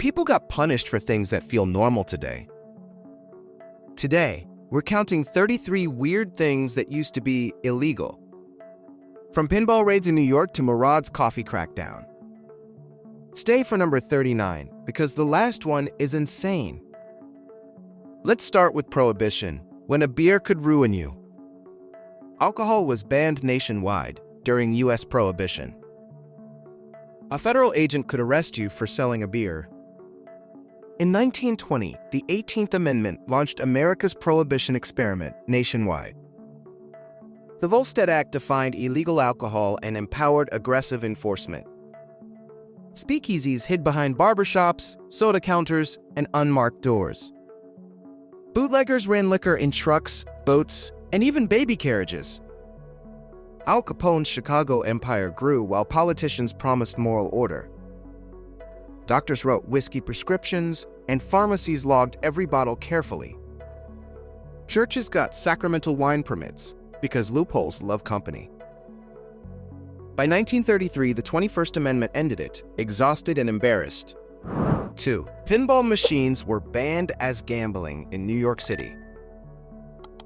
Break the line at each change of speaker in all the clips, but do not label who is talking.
people got punished for things that feel normal today. Today, we're counting 33 weird things that used to be illegal. From pinball raids in New York to Murad's coffee crackdown. Stay for number 39, because the last one is insane. Let's start with prohibition, when a beer could ruin you. Alcohol was banned nationwide during U.S. Prohibition. A federal agent could arrest you for selling a beer. In 1920, the 18th Amendment launched America's prohibition experiment nationwide. The Volstead Act defined illegal alcohol and empowered aggressive enforcement. Speakeasies hid behind barbershops, soda counters, and unmarked doors. Bootleggers ran liquor in trucks, boats, and even baby carriages. Al Capone's Chicago empire grew while politicians promised moral order. Doctors wrote whiskey prescriptions, and pharmacies logged every bottle carefully. Churches got sacramental wine permits because loopholes love company. By 1933, the 21st Amendment ended it, exhausted and embarrassed. 2. Pinball machines were banned as gambling in New York City.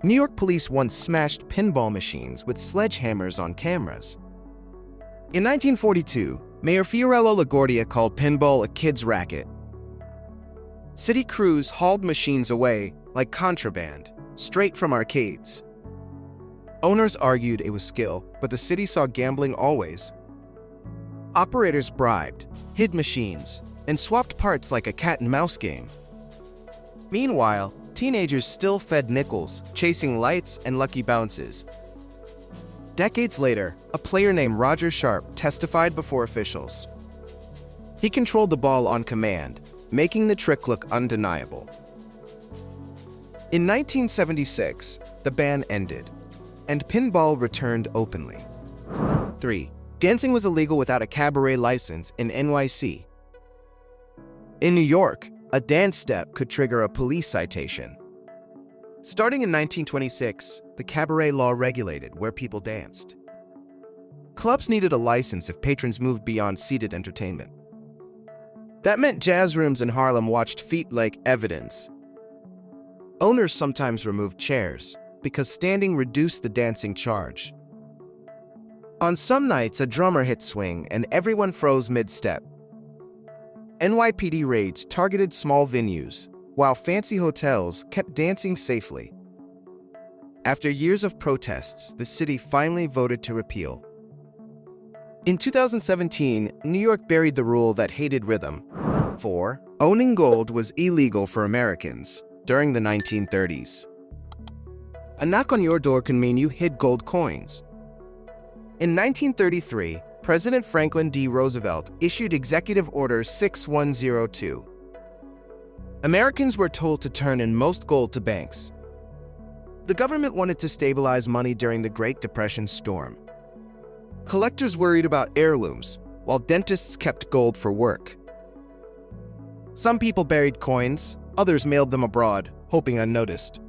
New York police once smashed pinball machines with sledgehammers on cameras. In 1942, Mayor Fiorello LaGuardia called pinball a kid's racket. City crews hauled machines away like contraband, straight from arcades. Owners argued it was skill, but the city saw gambling always. Operators bribed, hid machines, and swapped parts like a cat-and-mouse game. Meanwhile, teenagers still fed nickels, chasing lights and lucky bounces. Decades later, a player named Roger Sharp testified before officials. He controlled the ball on command, making the trick look undeniable. In 1976, the ban ended, and pinball returned openly. 3. Dancing was illegal without a cabaret license in NYC. In New York, a dance step could trigger a police citation. Starting in 1926, the cabaret law regulated where people danced. Clubs needed a license if patrons moved beyond seated entertainment. That meant jazz rooms in Harlem watched feet like evidence. Owners sometimes removed chairs because standing reduced the dancing charge. On some nights, a drummer hit swing and everyone froze mid-step. NYPD raids targeted small venues, while fancy hotels kept dancing safely. After years of protests, the city finally voted to repeal. In 2017, New York buried the rule that hated rhythm. 4. Owning gold was illegal for Americans during the 1930s. A knock on your door can mean you hid gold coins. In 1933, President Franklin D. Roosevelt issued Executive Order 6102. Americans were told to turn in most gold to banks. The government wanted to stabilize money during the Great Depression storm. Collectors worried about heirlooms, while dentists kept gold for work. Some people buried coins, others mailed them abroad, hoping unnoticed.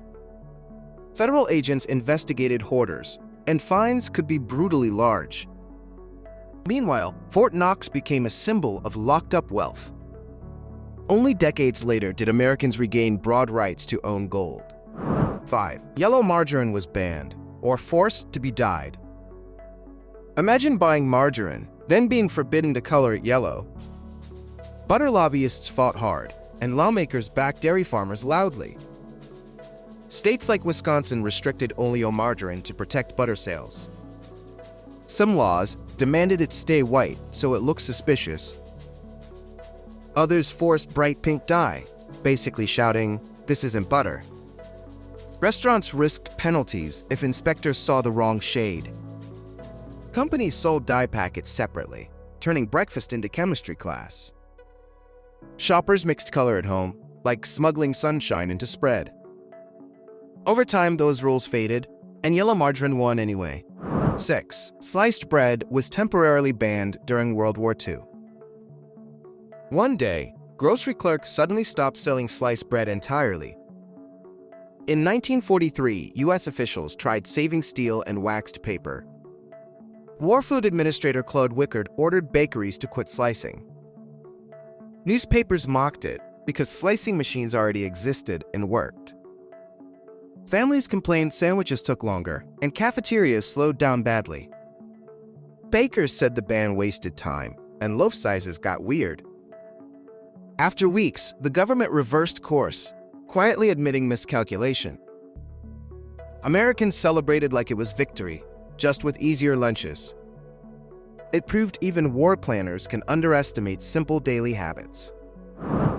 Federal agents investigated hoarders, and fines could be brutally large. Meanwhile, Fort Knox became a symbol of locked-up wealth. Only decades later did Americans regain broad rights to own gold. 5. Yellow margarine was banned, or forced to be dyed. Imagine buying margarine, then being forbidden to color it yellow. Butter lobbyists fought hard, and lawmakers backed dairy farmers loudly. States like Wisconsin restricted oleomargarine to protect butter sales. Some laws demanded it stay white so it looks suspicious. Others forced bright pink dye, basically shouting, "This isn't butter." Restaurants risked penalties if inspectors saw the wrong shade. Companies sold dye packets separately, turning breakfast into chemistry class. Shoppers mixed color at home, like smuggling sunshine into spread. Over time, those rules faded, and yellow margarine won anyway. 6. Sliced bread was temporarily banned during World War II. One day, grocery clerks suddenly stopped selling sliced bread entirely. In 1943, U.S. officials tried saving steel and waxed paper. War Food Administrator Claude Wickard ordered bakeries to quit slicing. Newspapers mocked it because slicing machines already existed and worked. Families complained sandwiches took longer, and cafeterias slowed down badly. Bakers said the ban wasted time, and loaf sizes got weird. After weeks, the government reversed course, quietly admitting miscalculation. Americans celebrated like it was victory, just with easier lunches. It proved even war planners can underestimate simple daily habits.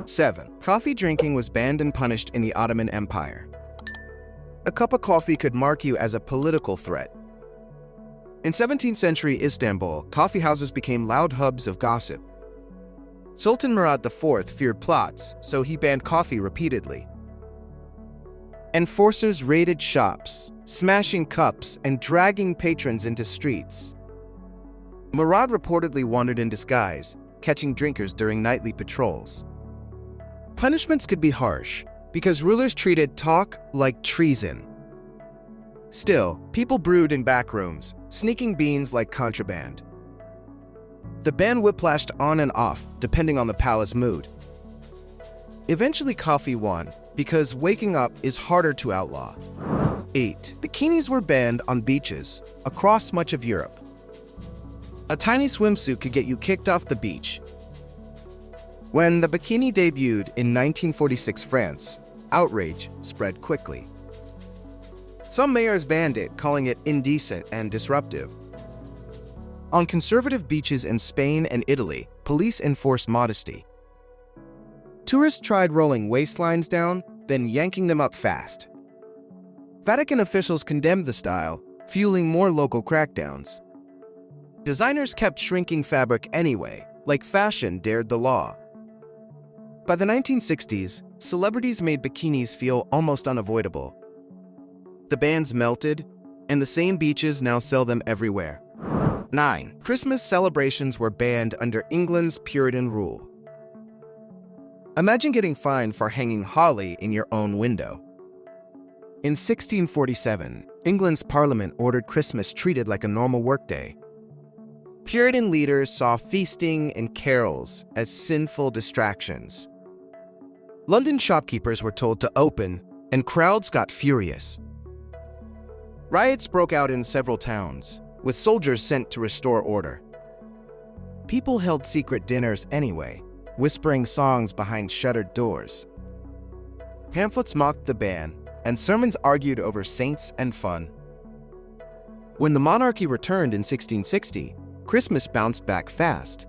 7. Coffee drinking was banned and punished in the Ottoman Empire. A cup of coffee could mark you as a political threat. In 17th century Istanbul, coffee houses became loud hubs of gossip. Sultan Murad IV feared plots, so he banned coffee repeatedly. Enforcers raided shops, smashing cups and dragging patrons into streets. Murad reportedly wandered in disguise, catching drinkers during nightly patrols. Punishments could be harsh, because rulers treated talk like treason. Still, people brewed in back rooms, sneaking beans like contraband. The ban whiplashed on and off, depending on the palace mood. Eventually coffee won, because waking up is harder to outlaw. 8. Bikinis were banned on beaches across much of Europe. A tiny swimsuit could get you kicked off the beach. When the bikini debuted in 1946 France, outrage spread quickly. Some mayors banned it, calling it indecent and disruptive. On conservative beaches in Spain and Italy, police enforced modesty. Tourists tried rolling waistlines down, then yanking them up fast. Vatican officials condemned the style, fueling more local crackdowns. Designers kept shrinking fabric anyway, like fashion dared the law. By the 1960s, celebrities made bikinis feel almost unavoidable. The bans melted, and the same beaches now sell them everywhere. 9. Christmas celebrations were banned under England's Puritan rule. Imagine getting fined for hanging holly in your own window. In 1647, England's Parliament ordered Christmas treated like a normal workday. Puritan leaders saw feasting and carols as sinful distractions. London shopkeepers were told to open, and crowds got furious. Riots broke out in several towns, with soldiers sent to restore order. People held secret dinners anyway, whispering songs behind shuttered doors. Pamphlets mocked the ban, and sermons argued over saints and fun. When the monarchy returned in 1660, Christmas bounced back fast.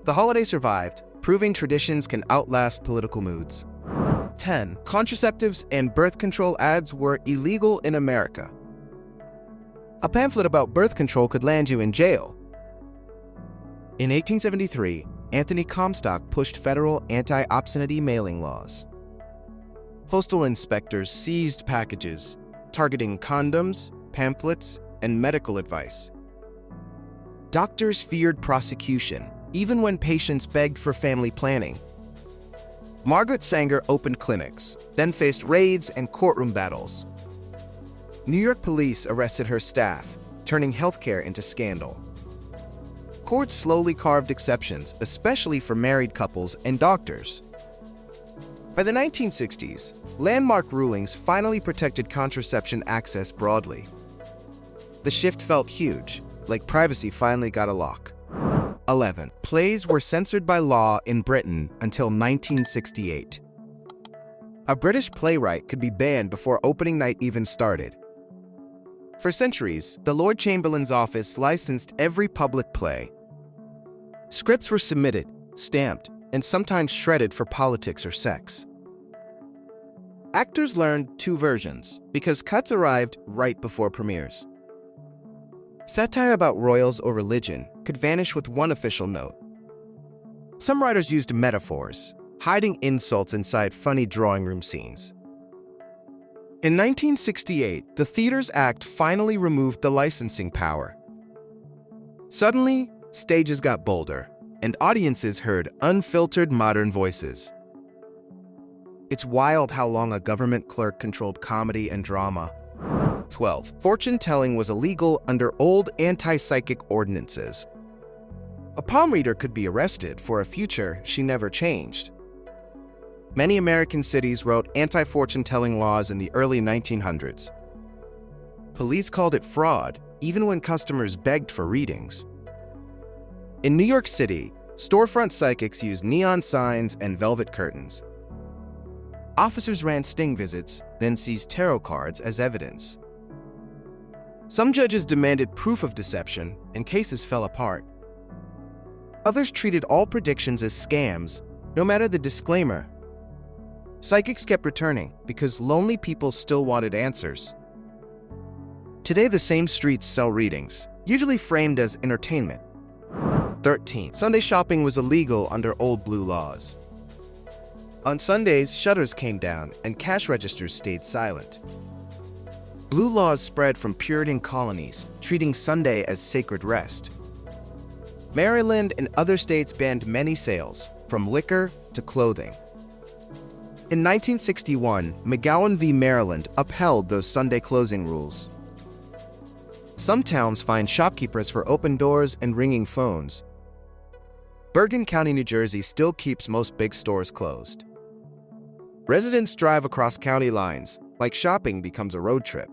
The holiday survived, proving traditions can outlast political moods. 10. Contraceptives and birth control ads were illegal in America. A pamphlet about birth control could land you in jail. In 1873, Anthony Comstock pushed federal anti-obscenity mailing laws. Postal inspectors seized packages, targeting condoms, pamphlets, and medical advice. Doctors feared prosecution, even when patients begged for family planning. Margaret Sanger opened clinics, then faced raids and courtroom battles. New York police arrested her staff, turning healthcare into scandal. Courts slowly carved exceptions, especially for married couples and doctors. By the 1960s, landmark rulings finally protected contraception access broadly. The shift felt huge, like privacy finally got a lock. 11. Plays were censored by law in Britain until 1968. A British playwright could be banned before opening night even started. For centuries, the Lord Chamberlain's office licensed every public play. Scripts were submitted, stamped, and sometimes shredded for politics or sex. Actors learned two versions because cuts arrived right before premieres. Satire about royals or religion could vanish with one official note. Some writers used metaphors, hiding insults inside funny drawing room scenes. In 1968, the Theaters Act finally removed the licensing power. Suddenly, stages got bolder, and audiences heard unfiltered modern voices. It's wild how long a government clerk controlled comedy and drama. 12. Fortune-telling was illegal under old anti-psychic ordinances. A palm reader could be arrested for a future she never changed. Many American cities wrote anti-fortune-telling laws in the early 1900s. Police called it fraud, even when customers begged for readings. In New York City, storefront psychics used neon signs and velvet curtains. Officers ran sting visits, then seized tarot cards as evidence. Some judges demanded proof of deception, and cases fell apart. Others treated all predictions as scams, no matter the disclaimer. Psychics kept returning because lonely people still wanted answers. Today, the same streets sell readings, usually framed as entertainment. 13. Sunday shopping was illegal under old blue laws. On Sundays, shutters came down and cash registers stayed silent. Blue laws spread from Puritan colonies, treating Sunday as sacred rest. Maryland and other states banned many sales, from liquor to clothing. In 1961, McGowan v. Maryland upheld those Sunday closing rules. Some towns fined shopkeepers for open doors and ringing phones. Bergen County, New Jersey still keeps most big stores closed. Residents drive across county lines, like shopping becomes a road trip.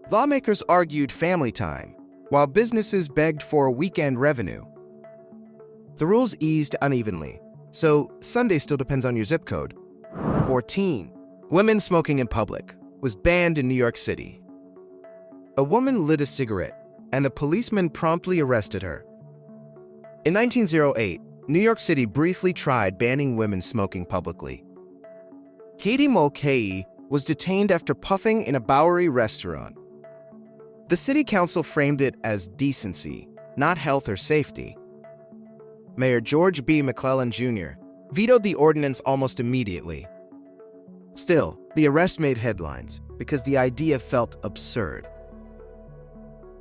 Lawmakers argued family time, while businesses begged for weekend revenue. The rules eased unevenly, so Sunday still depends on your zip code. 14. Women smoking in public was banned in New York City. A woman lit a cigarette, and a policeman promptly arrested her. In 1908, New York City briefly tried banning women smoking publicly. Katie Mulcahy was detained after puffing in a Bowery restaurant. The city council framed it as decency, not health or safety. Mayor George B. McClellan Jr. vetoed the ordinance almost immediately. Still, the arrest made headlines because the idea felt absurd.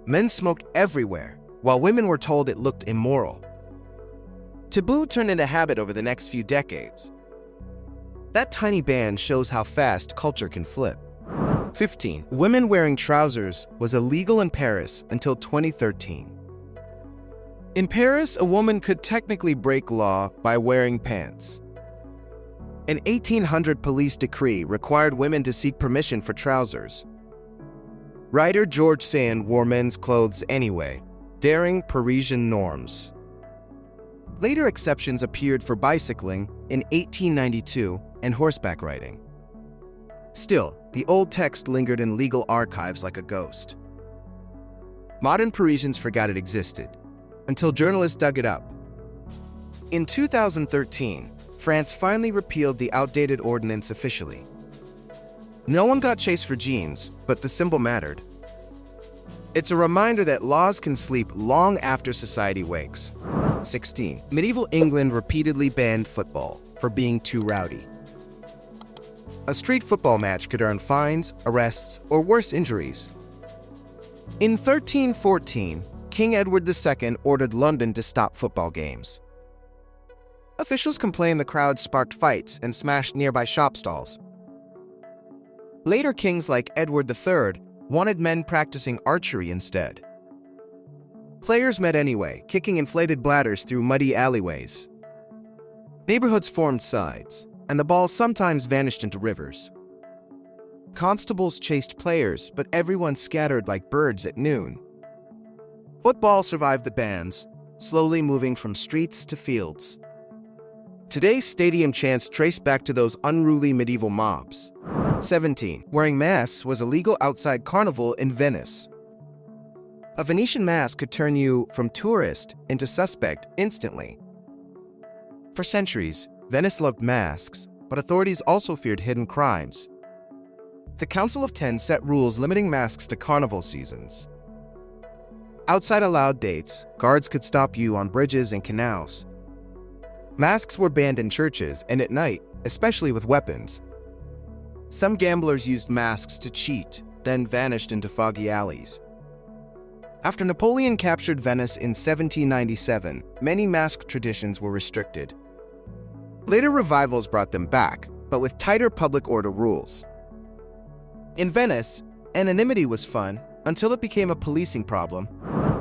Men smoked everywhere, while women were told it looked immoral. Taboo turned into habit over the next few decades. That tiny ban shows how fast culture can flip. 15. Women wearing trousers was illegal in Paris until 2013. In Paris, a woman could technically break law by wearing pants. An 1800 police decree required women to seek permission for trousers. Writer George Sand wore men's clothes anyway, daring Parisian norms. Later exceptions appeared for bicycling in 1892 and horseback riding. Still, the old text lingered in legal archives like a ghost. Modern Parisians forgot it existed, until journalists dug it up. In 2013, France finally repealed the outdated ordinance officially. No one got chased for jeans, but the symbol mattered. It's a reminder that laws can sleep long after society wakes. 16. Medieval England repeatedly banned football for being too rowdy. A street football match could earn fines, arrests, or worse injuries. In 1314, King Edward II ordered London to stop football games. Officials complained the crowd sparked fights and smashed nearby shop stalls. Later kings like Edward III wanted men practicing archery instead. Players met anyway, kicking inflated bladders through muddy alleyways. Neighborhoods formed sides, and the ball sometimes vanished into rivers. Constables chased players, but everyone scattered like birds at noon. Football survived the bans, slowly moving from streets to fields. Today's stadium chants trace back to those unruly medieval mobs. 17. Wearing masks was illegal outside Carnival in Venice. A Venetian mask could turn you from tourist into suspect instantly. For centuries, Venice loved masks, but authorities also feared hidden crimes. The Council of Ten set rules limiting masks to carnival seasons. Outside allowed dates, guards could stop you on bridges and canals. Masks were banned in churches and at night, especially with weapons. Some gamblers used masks to cheat, then vanished into foggy alleys. After Napoleon captured Venice in 1797, many mask traditions were restricted. Later revivals brought them back, but with tighter public order rules. In Venice, anonymity was fun until it became a policing problem.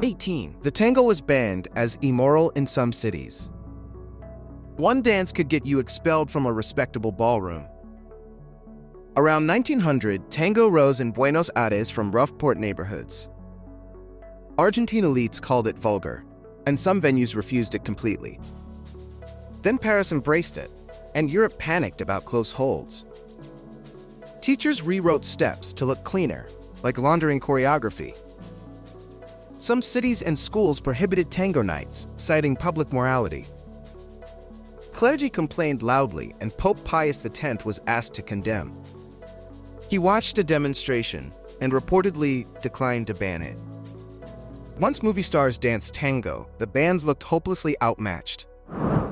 18. The tango was banned as immoral in some cities. One dance could get you expelled from a respectable ballroom. Around 1900, tango rose in Buenos Aires from rough port neighborhoods. Argentine elites called it vulgar, and some venues refused it completely. Then Paris embraced it, and Europe panicked about close holds. Teachers rewrote steps to look cleaner, like laundering choreography. Some cities and schools prohibited tango nights, citing public morality. Clergy complained loudly, and Pope Pius X was asked to condemn. He watched a demonstration and reportedly declined to ban it. Once movie stars danced tango, the bands looked hopelessly outmatched.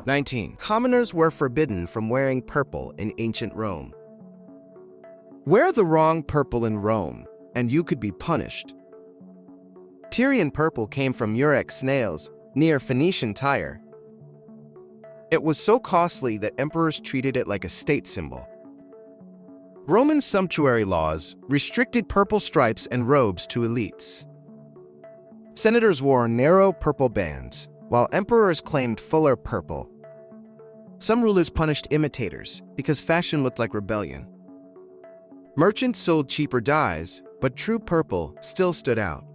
19. Commoners were forbidden from wearing purple in ancient Rome. Wear the wrong purple in Rome, and you could be punished. Tyrian purple came from murex snails near Venetian Tyre. It was so costly that emperors treated it like a state symbol. Roman sumptuary laws restricted purple stripes and robes to elites. Senators wore narrow purple bands, while emperors claimed fuller purple. Some rulers punished imitators because fashion looked like rebellion. Merchants sold cheaper dyes, but true purple still stood out.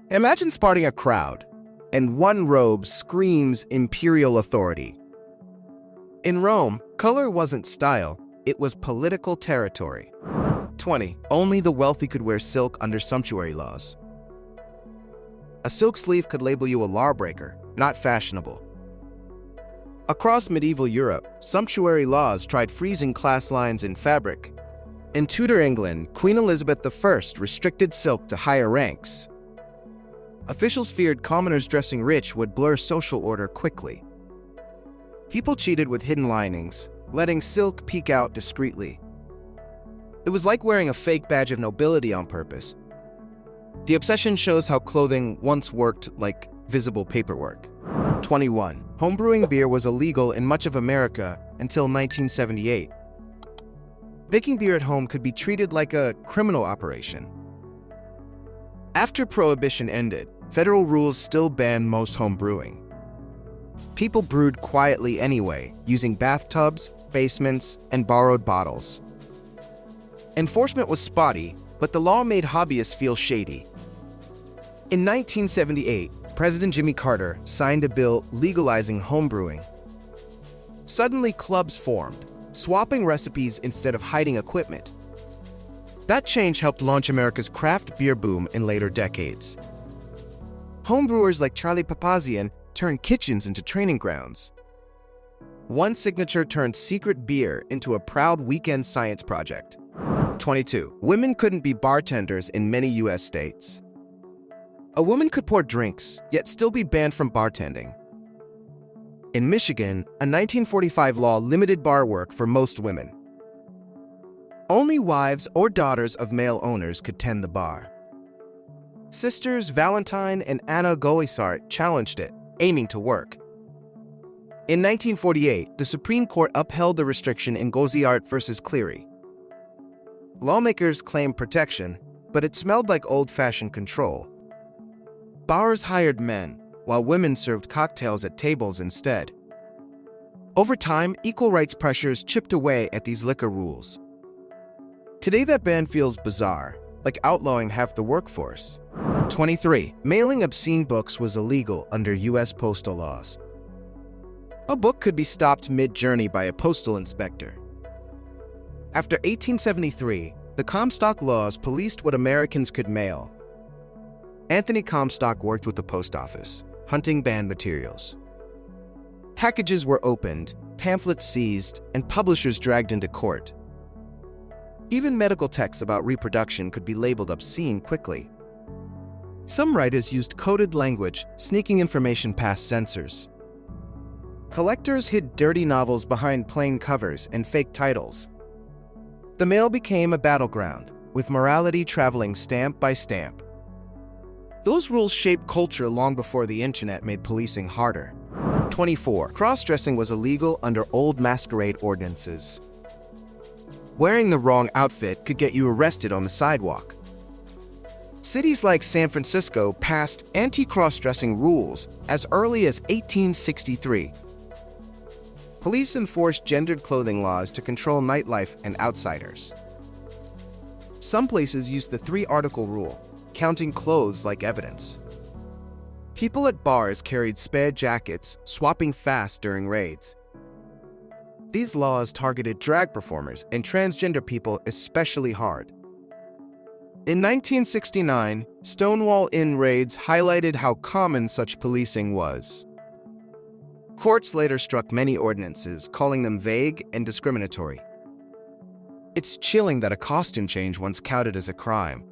Imagine spotting a crowd, and one robe screams imperial authority. In Rome, color wasn't style, it was political territory. 20. Only the wealthy could wear silk under sumptuary laws. A silk sleeve could label you a lawbreaker, not fashionable. Across medieval Europe, sumptuary laws tried freezing class lines in fabric. In Tudor England, Queen Elizabeth I restricted silk to higher ranks. Officials feared commoners dressing rich would blur social order quickly. People cheated with hidden linings, letting silk peek out discreetly. It was like wearing a fake badge of nobility on purpose. The obsession shows how clothing once worked like visible paperwork. 21. Homebrewing beer was illegal in much of America until 1978. Making beer at home could be treated like a criminal operation. After Prohibition ended, federal rules still banned most home brewing. People brewed quietly anyway, using bathtubs, basements, and borrowed bottles. Enforcement was spotty, but the law made hobbyists feel shady. In 1978, President Jimmy Carter signed a bill legalizing homebrewing. Suddenly, clubs formed, swapping recipes instead of hiding equipment. That change helped launch America's craft beer boom in later decades. Homebrewers like Charlie Papazian turned kitchens into training grounds. One signature turned secret beer into a proud weekend science project. 22. Women couldn't be bartenders in many U.S. states. A woman could pour drinks, yet still be banned from bartending. In Michigan, a 1945 law limited bar work for most women. Only wives or daughters of male owners could tend the bar. Sisters Valentine and Anna Goisart challenged it, aiming to work. In 1948, the Supreme Court upheld the restriction in Goisart versus Cleary. Lawmakers claimed protection, but it smelled like old-fashioned control. Bars hired men, while women served cocktails at tables instead. Over time, equal rights pressures chipped away at these liquor rules. Today that ban feels bizarre, like outlawing half the workforce. 23. Mailing obscene books was illegal under U.S. postal laws. A book could be stopped mid-journey by a postal inspector. After 1873, the Comstock laws policed what Americans could mail. Anthony Comstock worked with the post office, hunting banned materials. Packages were opened, pamphlets seized, and publishers dragged into court. Even medical texts about reproduction could be labeled obscene quickly. Some writers used coded language, sneaking information past censors. Collectors hid dirty novels behind plain covers and fake titles. The mail became a battleground, with morality traveling stamp by stamp. Those rules shaped culture long before the internet made policing harder. 24. Crossdressing was illegal under old masquerade ordinances. Wearing the wrong outfit could get you arrested on the sidewalk. Cities like San Francisco passed anti-cross-dressing rules as early as 1863. Police enforced gendered clothing laws to control nightlife and outsiders. Some places used the three-article rule, counting clothes like evidence. People at bars carried spare jackets, swapping fast during raids. These laws targeted drag performers and transgender people especially hard. In 1969, Stonewall Inn raids highlighted how common such policing was. Courts later struck many ordinances, calling them vague and discriminatory. It's chilling that a costume change once counted as a crime.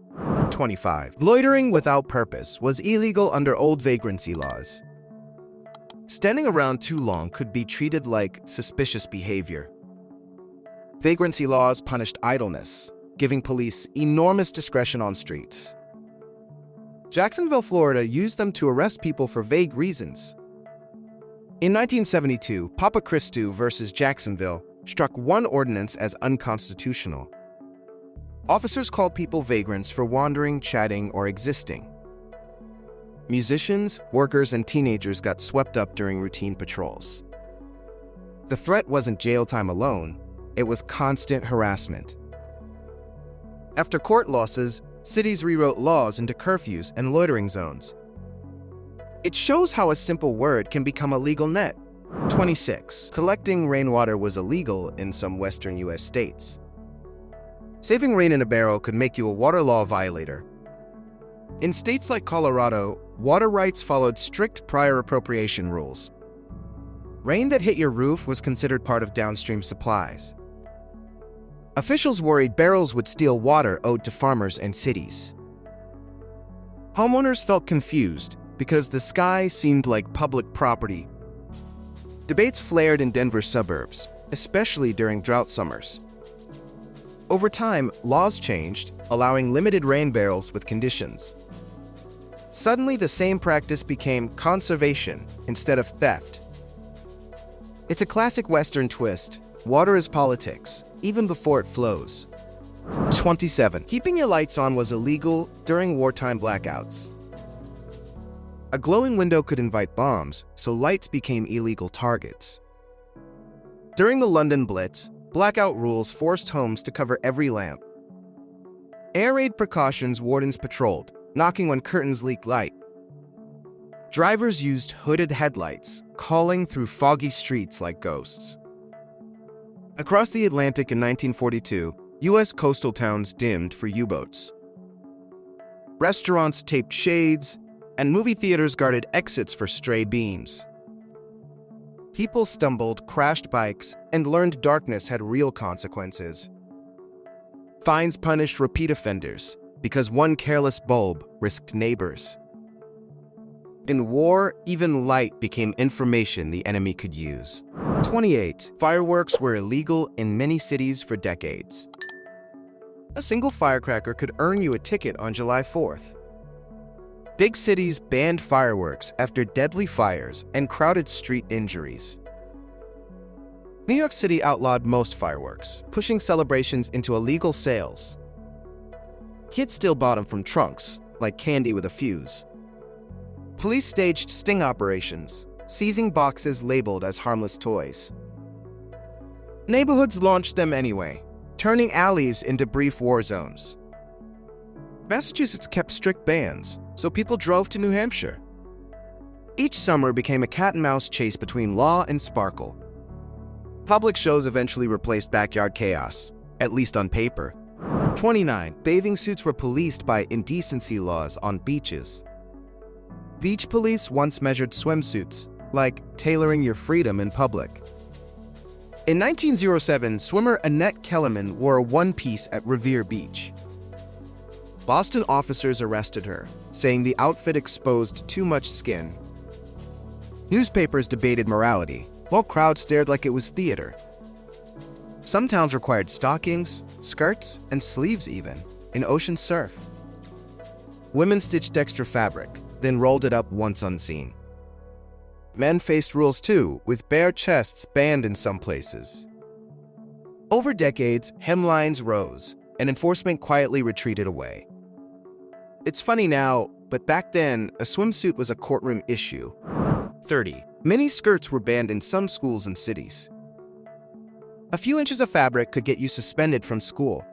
25. Loitering without purpose was illegal under old vagrancy laws. Standing around too long could be treated like suspicious behavior. Vagrancy laws punished idleness, giving police enormous discretion on streets. Jacksonville, Florida used them to arrest people for vague reasons. In 1972, Papa Christou versus Jacksonville struck one ordinance as unconstitutional. Officers called people vagrants for wandering, chatting, or existing. Musicians, workers, and teenagers got swept up during routine patrols. The threat wasn't jail time alone, it was constant harassment. After court losses, cities rewrote laws into curfews and loitering zones. It shows how a simple word can become a legal net. 26. Collecting rainwater was illegal in some western U.S. states. Saving rain in a barrel could make you a water law violator. In states like Colorado, water rights followed strict prior appropriation rules. Rain that hit your roof was considered part of downstream supplies. Officials worried barrels would steal water owed to farmers and cities. Homeowners felt confused because the sky seemed like public property. Debates flared in Denver suburbs, especially during drought summers. Over time, laws changed, allowing limited rain barrels with conditions. Suddenly, the same practice became conservation instead of theft. It's a classic Western twist. Water is politics, even before it flows. 27. Keeping your lights on was illegal during wartime blackouts. A glowing window could invite bombs, so lights became illegal targets. During the London Blitz, blackout rules forced homes to cover every lamp. Air raid precautions wardens patrolled, knocking when curtains leaked light. Drivers used hooded headlights, calling through foggy streets like ghosts. Across the Atlantic in 1942, U.S. coastal towns dimmed for U-boats. Restaurants taped shades, and movie theaters guarded exits for stray beams. People stumbled, crashed bikes, and learned darkness had real consequences. Fines punished repeat offenders because one careless bulb risked neighbors. In war, even light became information the enemy could use. 28. Fireworks were illegal in many cities for decades. A single firecracker could earn you a ticket on July 4th. Big cities banned fireworks after deadly fires and crowded street injuries. New York City outlawed most fireworks, pushing celebrations into illegal sales. Kids still bought them from trunks, like candy with a fuse. Police staged sting operations, seizing boxes labeled as harmless toys. Neighborhoods launched them anyway, turning alleys into brief war zones. Massachusetts kept strict bans, so people drove to New Hampshire. Each summer became a cat-and-mouse chase between law and sparkle. Public shows eventually replaced backyard chaos, at least on paper. 29. Bathing suits were policed by indecency laws on beaches. Beach police once measured swimsuits, like tailoring your freedom in public. In 1907, swimmer Annette Kellerman wore a one-piece at Revere Beach. Boston officers arrested her, saying the outfit exposed too much skin. Newspapers debated morality, while crowds stared like it was theater. Some towns required stockings, skirts, and sleeves even, in ocean surf. Women stitched extra fabric, then rolled it up once unseen. Men faced rules too, with bare chests banned in some places. Over decades, hemlines rose, and enforcement quietly retreated away. It's funny now, but back then, a swimsuit was a courtroom issue. 30. Mini skirts were banned in some schools and cities. A few inches of fabric could get you suspended from school.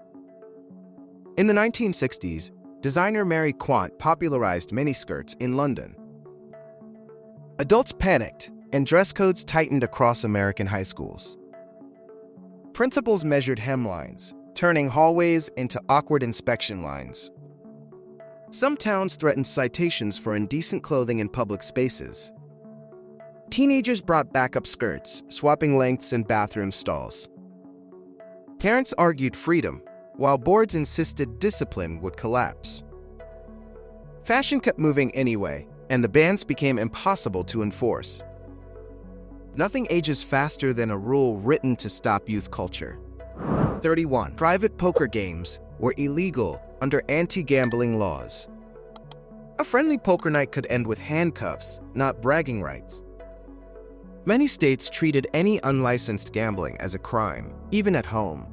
In the 1960s, designer Mary Quant popularized miniskirts in London. Adults panicked, and dress codes tightened across American high schools. Principals measured hemlines, turning hallways into awkward inspection lines. Some towns threatened citations for indecent clothing in public spaces. Teenagers brought backup skirts, swapping lengths in bathroom stalls. Parents argued freedom, while boards insisted discipline would collapse. Fashion kept moving anyway, and the bans became impossible to enforce. Nothing ages faster than a rule written to stop youth culture. 31. Private poker games were illegal under anti-gambling laws. A friendly poker night could end with handcuffs, not bragging rights. Many states treated any unlicensed gambling as a crime, even at home.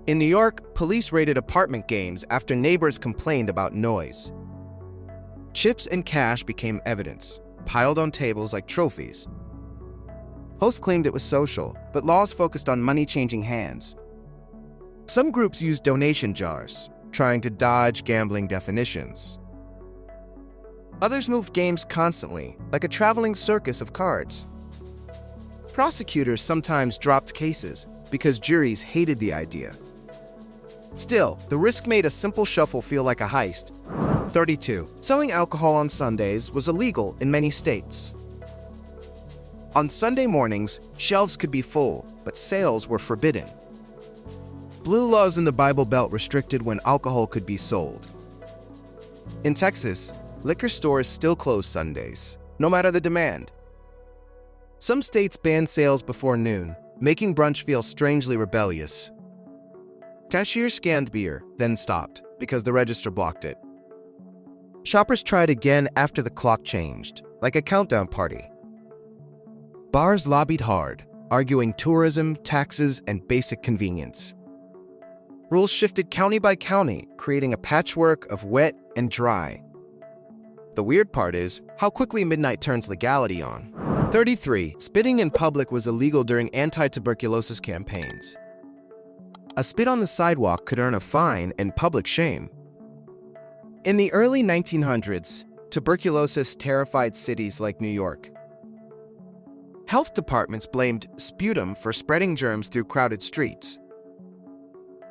In New York, police raided apartment games after neighbors complained about noise. Chips and cash became evidence, piled on tables like trophies. Hosts claimed it was social, but laws focused on money changing hands. Some groups used donation jars, trying to dodge gambling definitions. Others moved games constantly, like a traveling circus of cards. Prosecutors sometimes dropped cases because juries hated the idea. Still, the risk made a simple shuffle feel like a heist. 32. Selling alcohol on Sundays was illegal in many states. On Sunday mornings, shelves could be full, but sales were forbidden. Blue laws in the Bible Belt restricted when alcohol could be sold. In Texas, liquor stores still close Sundays, no matter the demand. Some states banned sales before noon, making brunch feel strangely rebellious. Cashiers scanned beer, then stopped, because the register blocked it. Shoppers tried again after the clock changed, like a countdown party. Bars lobbied hard, arguing tourism, taxes, and basic convenience. Rules shifted county by county, creating a patchwork of wet and dry. The weird part is how quickly midnight turns legality on. 33. Spitting in public was illegal during anti-tuberculosis campaigns. A spit on the sidewalk could earn a fine and public shame. In the early 1900s, tuberculosis terrified cities like New York. Health departments blamed sputum for spreading germs through crowded streets.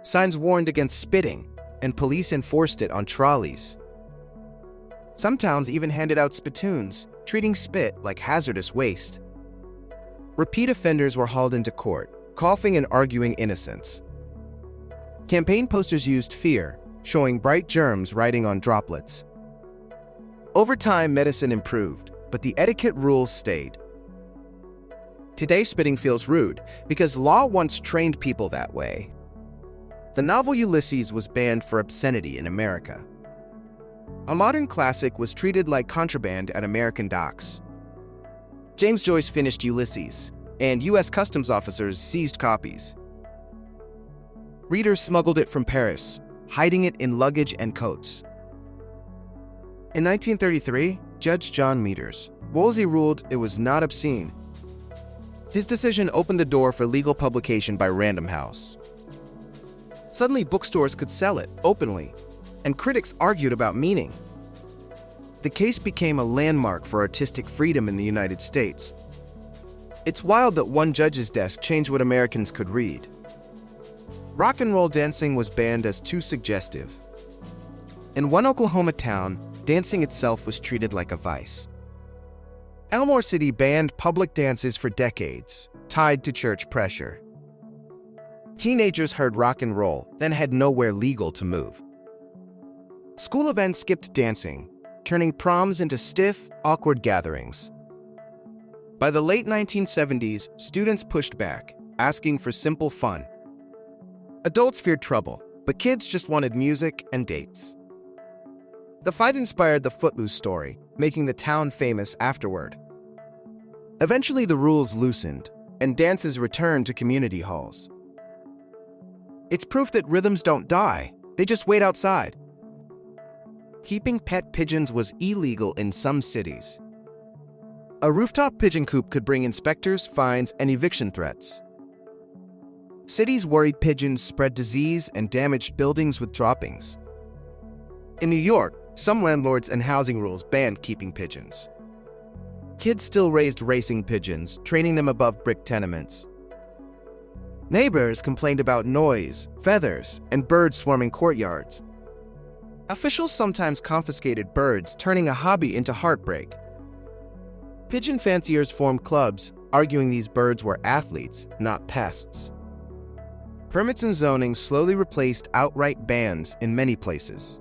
Signs warned against spitting, and police enforced it on trolleys. Some towns even handed out spittoons, treating spit like hazardous waste. Repeat offenders were hauled into court, coughing and arguing innocence. Campaign posters used fear, showing bright germs riding on droplets. Over time, medicine improved, but the etiquette rules stayed. Today, spitting feels rude because law once trained people that way. The novel Ulysses was banned for obscenity in America. A modern classic was treated like contraband at American docks. James Joyce finished Ulysses, and U.S. Customs officers seized copies. Readers smuggled it from Paris, hiding it in luggage and coats. In 1933, Judge John Meters, Wolsey ruled it was not obscene. His decision opened the door for legal publication by Random House. Suddenly, bookstores could sell it openly, and critics argued about meaning. The case became a landmark for artistic freedom in the United States. It's wild that one judge's desk changed what Americans could read. Rock and roll dancing was banned as too suggestive. In one Oklahoma town, dancing itself was treated like a vice. Elmore City banned public dances for decades, tied to church pressure. Teenagers heard rock and roll, then had nowhere legal to move. School events skipped dancing, turning proms into stiff, awkward gatherings. By the late 1970s, students pushed back, asking for simple fun. Adults feared trouble, but kids just wanted music and dates. The fight inspired the Footloose story, making the town famous afterward. Eventually, the rules loosened, and dances returned to community halls. It's proof that rhythms don't die, they just wait outside. keeping pet pigeons was illegal in some cities. A rooftop pigeon coop could bring inspectors, fines, and eviction threats. Cities worried pigeons spread disease and damaged buildings with droppings. In New York, some landlords and housing rules banned keeping pigeons. Kids still raised racing pigeons, training them above brick tenements. Neighbors complained about noise, feathers, and birds swarming courtyards. Officials sometimes confiscated birds, turning a hobby into heartbreak. Pigeon fanciers formed clubs, arguing these birds were athletes, not pests. Permits and zoning slowly replaced outright bans in many places.